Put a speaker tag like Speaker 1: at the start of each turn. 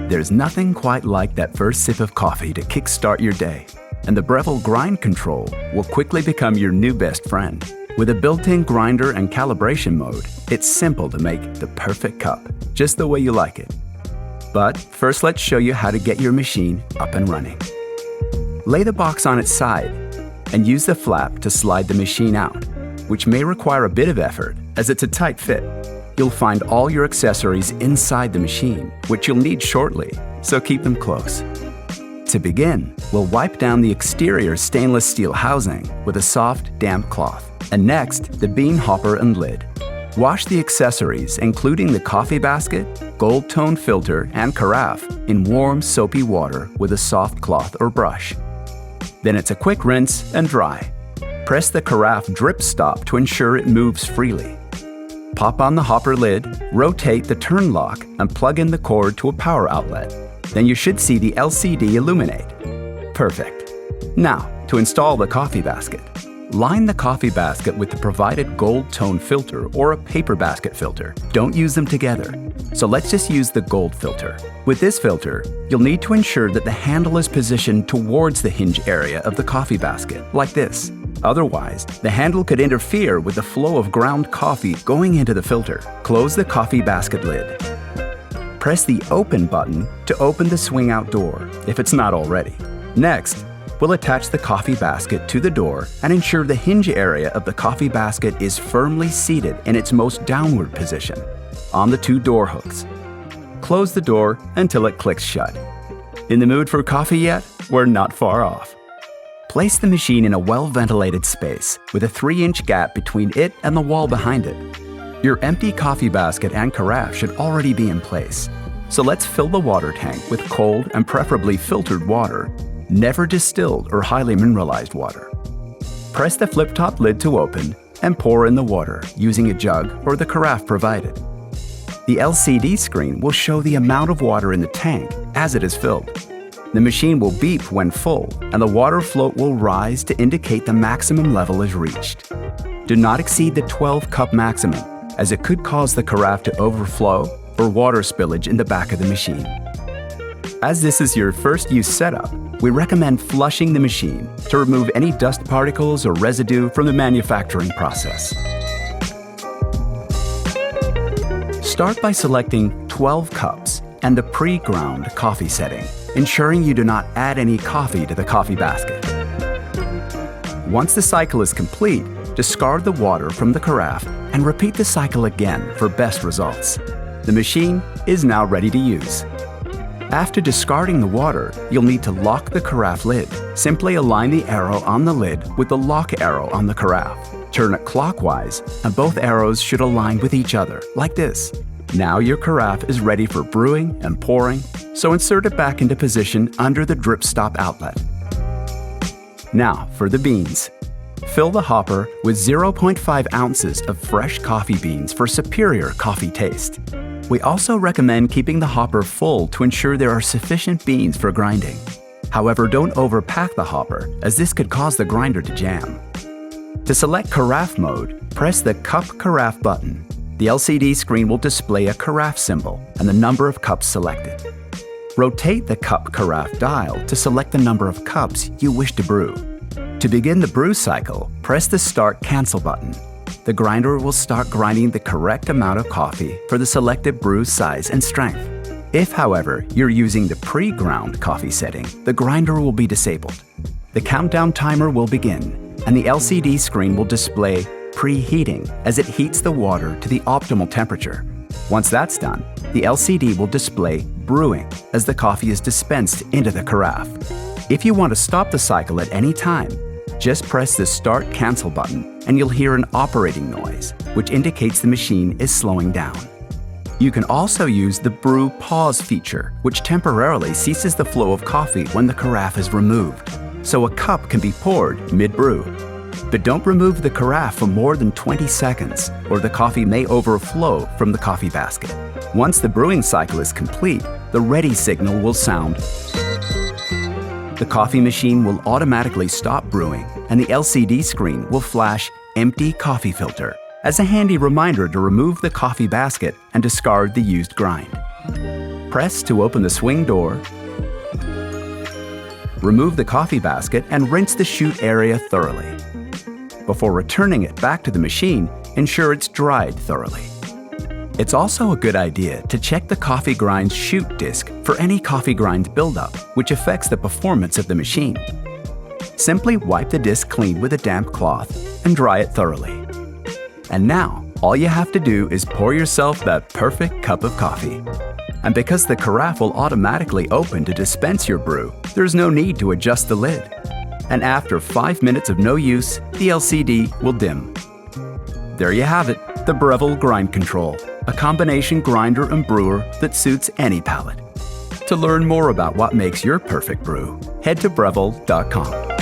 Speaker 1: There's nothing quite like that first sip of coffee to kickstart your day. And the Breville Grind Control will quickly become your new best friend. With a built-in grinder and calibration mode, it's simple to make the perfect cup, just the way you like it. But first, let's show you how to get your machine up and running. Lay the box on its side and use the flap to slide the machine out, which may require a bit of effort as it's a tight fit. You'll find all your accessories inside the machine, which you'll need shortly, so keep them close. To begin, we'll wipe down the exterior stainless steel housing with a soft, damp cloth, and next, the bean hopper and lid. Wash the accessories, including the coffee basket, gold tone filter, and carafe, in warm, soapy water with a soft cloth or brush. Then it's a quick rinse and dry. Press the carafe drip stop to ensure it moves freely. Pop on the hopper lid, rotate the turn lock, and plug in the cord to a power outlet. Then you should see the LCD illuminate. Perfect. Now, to install the coffee basket. Line the coffee basket with the provided gold tone filter or a paper basket filter. Don't use them together. So let's just use the gold filter. With this filter, you'll need to ensure that the handle is positioned towards the hinge area of the coffee basket, like this. Otherwise, the handle could interfere with the flow of ground coffee going into the filter. Close the coffee basket lid. Press the open button to open the swing out door, if it's not already. Next, we'll attach the coffee basket to the door and ensure the hinge area of the coffee basket is firmly seated in its most downward position on the two door hooks. Close the door until it clicks shut. In the mood for coffee yet? We're not far off. Place the machine in a well-ventilated space with a 3-inch gap between it and the wall behind it. Your empty coffee basket and carafe should already be in place. So let's fill the water tank with cold and preferably filtered water, never distilled or highly mineralized water. Press the flip-top lid to open and pour in the water using a jug or the carafe provided. The LCD screen will show the amount of water in the tank as it is filled. The machine will beep when full, and the water float will rise to indicate the maximum level is reached. Do not exceed the 12-cup maximum, as it could cause the carafe to overflow or water spillage in the back of the machine. As this is your first use setup, we recommend flushing the machine to remove any dust particles or residue from the manufacturing process. Start by selecting 12 cups and the pre-ground coffee setting, ensuring you do not add any coffee to the coffee basket. Once the cycle is complete, discard the water from the carafe and repeat the cycle again for best results. The machine is now ready to use. After discarding the water, you'll need to lock the carafe lid. Simply align the arrow on the lid with the lock arrow on the carafe. Turn it clockwise, and both arrows should align with each other, like this. Now your carafe is ready for brewing and pouring, so insert it back into position under the drip stop outlet. Now for the beans. Fill the hopper with 0.5 ounces of fresh coffee beans for superior coffee taste. We also recommend keeping the hopper full to ensure there are sufficient beans for grinding. However, don't overpack the hopper, as this could cause the grinder to jam. To select carafe mode, press the Cup Carafe button. The LCD screen will display a carafe symbol and the number of cups selected. Rotate the Cup Carafe dial to select the number of cups you wish to brew. To begin the brew cycle, press the Start Cancel button. The grinder will start grinding the correct amount of coffee for the selected brew size and strength. If, however, you're using the pre-ground coffee setting, the grinder will be disabled. The countdown timer will begin, and the LCD screen will display preheating as it heats the water to the optimal temperature. Once that's done, the LCD will display brewing as the coffee is dispensed into the carafe. If you want to stop the cycle at any time, just press the Start Cancel button and you'll hear an operating noise, which indicates the machine is slowing down. You can also use the Brew Pause feature, which temporarily ceases the flow of coffee when the carafe is removed, so a cup can be poured mid-brew. But don't remove the carafe for more than 20 seconds, or the coffee may overflow from the coffee basket. Once the brewing cycle is complete, the ready signal will sound. The coffee machine will automatically stop brewing, and the LCD screen will flash Empty Coffee Filter as a handy reminder to remove the coffee basket and discard the used grind. Press to open the swing door. Remove the coffee basket and rinse the chute area thoroughly. Before returning it back to the machine, ensure it's dried thoroughly. It's also a good idea to check the coffee grind's chute disc for any coffee grind buildup, which affects the performance of the machine. Simply wipe the disc clean with a damp cloth and dry it thoroughly. And now, all you have to do is pour yourself that perfect cup of coffee. And because the carafe will automatically open to dispense your brew, there's no need to adjust the lid. And after 5 minutes of no use, the LCD will dim. There you have it, the Breville Grind Control, a combination grinder and brewer that suits any palate. To learn more about what makes your perfect brew, head to Breville.com.